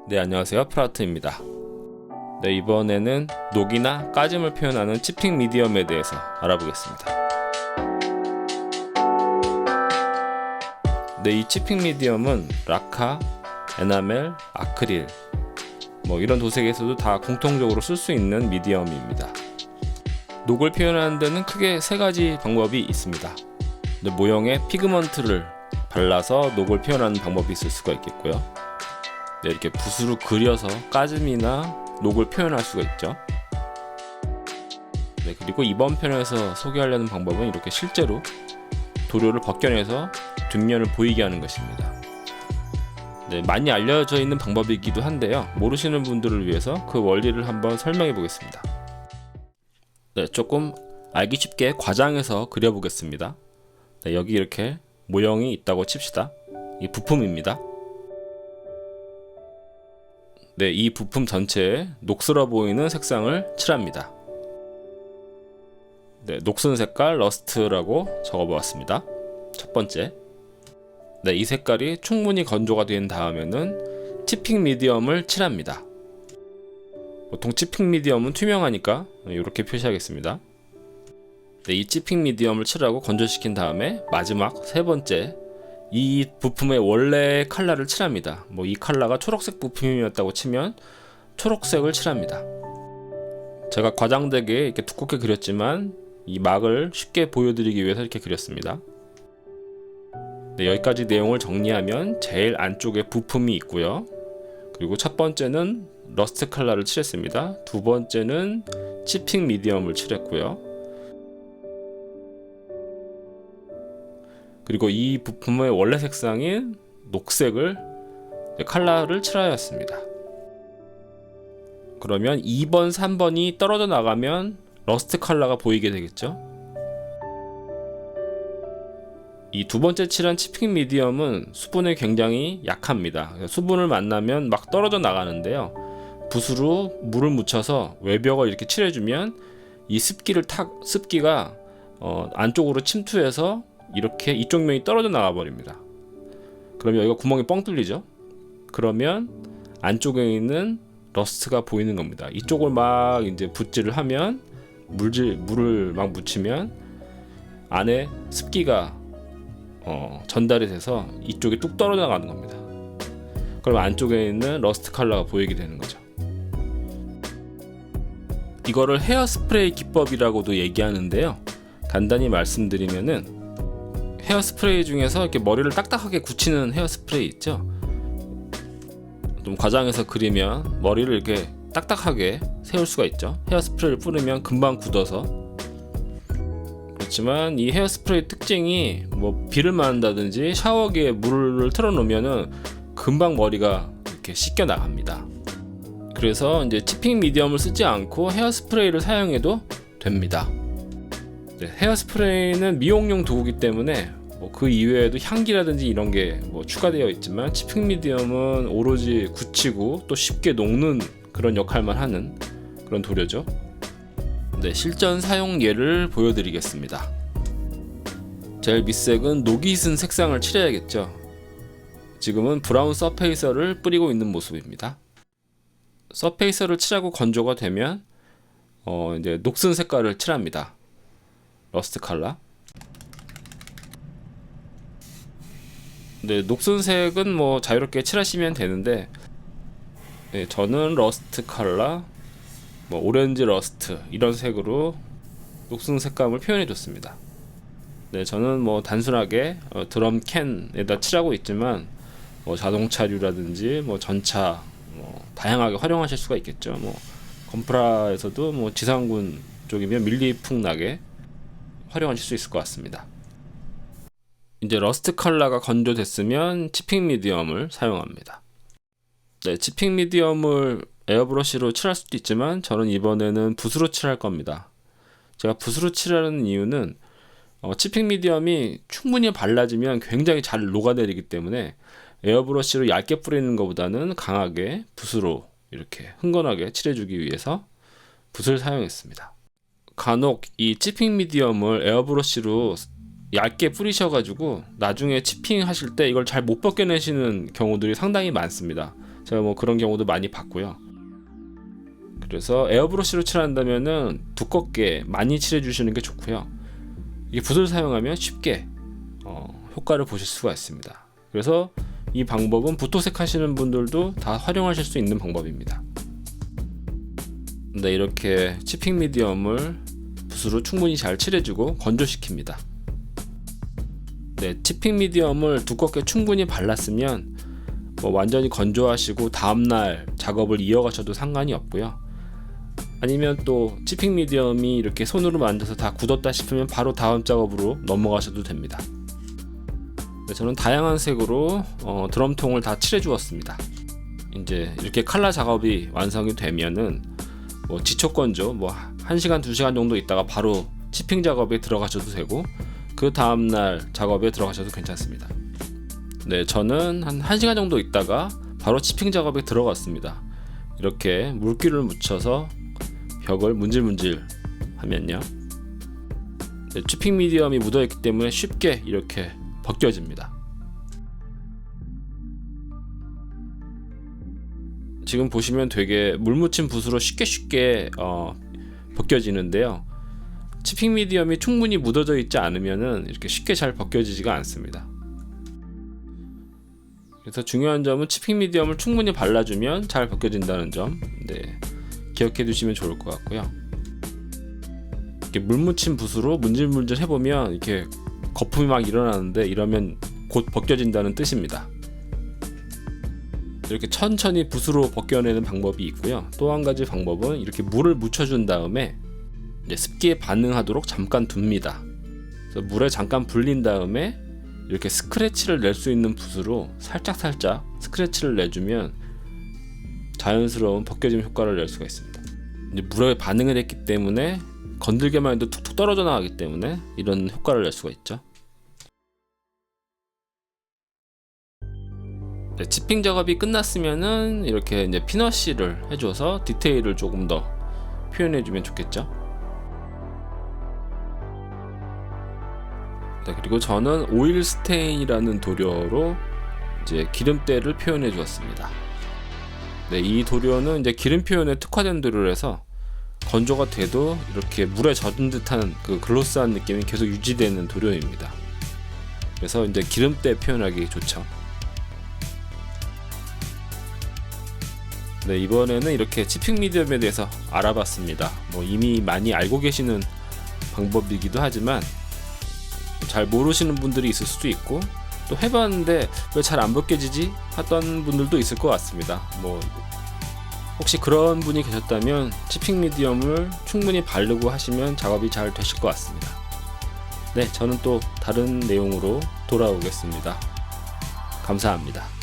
네, 안녕하세요. 프라트입니다. 네, 이번에는 녹이나 까짐을 표현하는 치핑 미디엄에 대해서 알아보겠습니다. 네, 이 치핑 미디엄은 라카, 에나멜, 아크릴 이런 도색에서도 다 공통적으로 쓸 수 있는 미디엄입니다. 녹을 표현하는 데는 크게 세 가지 방법이 있습니다. 모형에 피그먼트를 발라서 녹을 표현하는 방법이 있을 수가 있겠고요. 네, 이렇게 붓으로 그려서 까짐이나 녹을 표현할 수가 있죠. 네, 그리고 이번 편에서 소개하려는 방법은 이렇게 실제로 도료를 벗겨내서 뒷면을 보이게 하는 것입니다. 네, 많이 알려져 있는 방법이기도 한데요. 모르시는 분들을 위해서 그 원리를 한번 설명해 보겠습니다. 네, 조금 알기 쉽게 과장해서 그려보겠습니다. 네, 여기 이렇게 모형이 있다고 칩시다. 이 부품입니다. 네, 이 부품 전체에 녹슬어 보이는 색상을 칠합니다. 네, 녹슨 색깔 러스트라고 적어보았습니다. 첫 번째. 네, 이 색깔이 충분히 건조가 된 다음에는 치핑 미디엄을 칠합니다. 보통 치핑 미디엄은 투명하니까 이렇게 표시하겠습니다. 네, 이 치핑 미디엄을 칠하고 건조시킨 다음에 마지막 세 번째, 이 부품의 원래 컬러를 칠합니다. 이 컬러가 초록색 부품이었다고 치면 초록색을 칠합니다. 제가 과장되게 이렇게 두껍게 그렸지만 이 막을 쉽게 보여드리기 위해서 이렇게 그렸습니다. 네, 여기까지 내용을 정리하면 제일 안쪽에 부품이 있고요. 그리고 첫 번째는 러스트 컬러를 칠했습니다. 두 번째는 치핑 미디엄을 칠했고요. 그리고 이 부품의 원래 색상인 녹색을 컬러를 칠하였습니다. 그러면 2번, 3번이 떨어져 나가면 러스트 컬러가 보이게 되겠죠. 이 두 번째 칠한 치핑 미디엄은 수분에 굉장히 약합니다. 수분을 만나면 막 떨어져 나가는데요. 붓으로 물을 묻혀서 외벽을 이렇게 칠해주면 이 습기가 안쪽으로 침투해서 이렇게 이쪽 면이 떨어져 나가 버립니다. 그러면 여기가 구멍이 뻥 뚫리죠. 그러면 안쪽에 있는 러스트가 보이는 겁니다. 이쪽을 막 이제 붓질을 하면 물을 막 묻히면 안에 습기가 전달이 돼서 이쪽에 뚝 떨어져 나가는 겁니다. 그럼 안쪽에 있는 러스트 컬러가 보이게 되는 거죠. 이거를 헤어스프레이 기법이라고도 얘기하는데요. 간단히 말씀드리면은 헤어스프레이 중에서 이렇게 머리를 딱딱하게 굳히는 헤어스프레이 있죠. 좀 과장해서 그리면 머리를 이렇게 딱딱하게 세울 수가 있죠. 헤어스프레이를 뿌리면 금방 굳어서. 그렇지만 이 헤어스프레이 특징이 비를 맞는다든지 샤워기에 물을 틀어놓으면은 금방 머리가 이렇게 씻겨 나갑니다. 그래서 이제 치핑 미디엄을 쓰지 않고 헤어스프레이를 사용해도 됩니다. 네, 헤어스프레이는 미용용 도구이기 때문에 그 이외에도 향기라든지 이런 게 추가되어 있지만 치핑 미디엄은 오로지 굳히고 또 쉽게 녹는 그런 역할만 하는 그런 도료죠. 네, 실전 사용 예를 보여드리겠습니다. 제일 밑색은 녹이 있은 색상을 칠해야겠죠. 지금은 브라운 서페이서를 뿌리고 있는 모습입니다. 서페이서를 칠하고 건조가 되면 이제 녹슨 색깔을 칠합니다. 러스트 컬러. 네, 녹슨색은 자유롭게 칠하시면 되는데, 네, 저는 러스트 컬러, 오렌지 러스트 이런 색으로 녹슨 색감을 표현해 줬습니다. 네, 저는 단순하게 드럼 캔에다 칠하고 있지만 자동차류라든지 전차 다양하게 활용하실 수가 있겠죠. 건프라에서도 지상군 쪽이면 밀리풍 나게 활용하실 수 있을 것 같습니다. 이제 러스트 컬러가 건조됐으면 치핑 미디엄을 사용합니다. 네, 치핑 미디엄을 에어브러쉬로 칠할 수도 있지만 저는 이번에는 붓으로 칠할 겁니다. 제가 붓으로 칠하는 이유는 치핑 미디엄이 충분히 발라지면 굉장히 잘 녹아내리기 때문에 에어브러쉬로 얇게 뿌리는 것보다는 강하게 붓으로 이렇게 흥건하게 칠해주기 위해서 붓을 사용했습니다. 간혹 이 치핑 미디엄을 에어브러쉬로 얇게 뿌리셔가지고 나중에 치핑 하실 때 이걸 잘 못 벗겨내시는 경우들이 상당히 많습니다. 제가 뭐 그런 경우도 많이 봤고요. 그래서 에어브러쉬로 칠한다면은 두껍게 많이 칠해 주시는 게 좋고요. 이게 붓을 사용하면 쉽게 효과를 보실 수가 있습니다. 그래서 이 방법은 붓도색 하시는 분들도 다 활용하실 수 있는 방법입니다. 네, 이렇게 치핑 미디엄을 붓으로 충분히 잘 칠해주고 건조시킵니다. 네, 치핑 미디엄을 두껍게 충분히 발랐으면 완전히 건조하시고 다음날 작업을 이어가셔도 상관이 없고요. 아니면 또 치핑 미디엄이 이렇게 손으로 만져서 다 굳었다 싶으면 바로 다음 작업으로 넘어가셔도 됩니다. 네, 저는 다양한 색으로 드럼통을 다 칠해 주었습니다. 이제 이렇게 칼라 작업이 완성이 되면은 지초 건조 1시간 2시간 정도 있다가 바로 치핑 작업에 들어가셔도 되고 그 다음날 작업에 들어가셔도 괜찮습니다. 네, 저는 한 1시간 정도 있다가 바로 치핑 작업에 들어갔습니다. 이렇게 물기를 묻혀서 벽을 문질문질 하면요, 네, 치핑 미디엄이 묻어있기 때문에 쉽게 이렇게 벗겨집니다. 지금 보시면 되게 물 묻힌 붓으로 쉽게 벗겨지는데요, 치핑 미디엄이 충분히 묻어져 있지 않으면은 이렇게 쉽게 잘 벗겨지지가 않습니다. 그래서 중요한 점은 치핑 미디엄을 충분히 발라주면 잘 벗겨진다는 점, 네, 기억해 두시면 좋을 것 같고요. 이렇게 물 묻힌 붓으로 문질문질 해보면 이렇게 거품이 막 일어나는데 이러면 곧 벗겨진다는 뜻입니다. 이렇게 천천히 붓으로 벗겨내는 방법이 있고요. 또 한 가지 방법은 이렇게 물을 묻혀준 다음에 이제 습기에 반응하도록 잠깐 둡니다. 그래서 물에 잠깐 불린 다음에 이렇게 스크래치를 낼 수 있는 붓으로 살짝 스크래치를 내주면 자연스러운 벗겨짐 효과를 낼 수가 있습니다. 이제 물에 반응을 했기 때문에 건들기만 해도 툭툭 떨어져 나가기 때문에 이런 효과를 낼 수가 있죠. 네, 치핑 작업이 끝났으면은 이렇게 이제 피너시를 해줘서 디테일을 조금 더 표현해주면 좋겠죠. 네, 그리고 저는 오일 스테인이라는 도료로 이제 기름때를 표현해 주었습니다. 네, 이 도료는 이제 기름 표현에 특화된 도료라서 건조가 돼도 이렇게 물에 젖은 듯한 그 글로스한 느낌이 계속 유지되는 도료입니다. 그래서 이제 기름때 표현하기 좋죠. 네, 이번에는 이렇게 치핑 미디엄에 대해서 알아봤습니다. 이미 많이 알고 계시는 방법이기도 하지만 잘 모르시는 분들이 있을 수도 있고, 또 해봤는데 왜 잘 안 벗겨지지? 하던 분들도 있을 것 같습니다. 혹시 그런 분이 계셨다면 치핑 미디엄을 충분히 바르고 하시면 작업이 잘 되실 것 같습니다. 네, 저는 또 다른 내용으로 돌아오겠습니다. 감사합니다.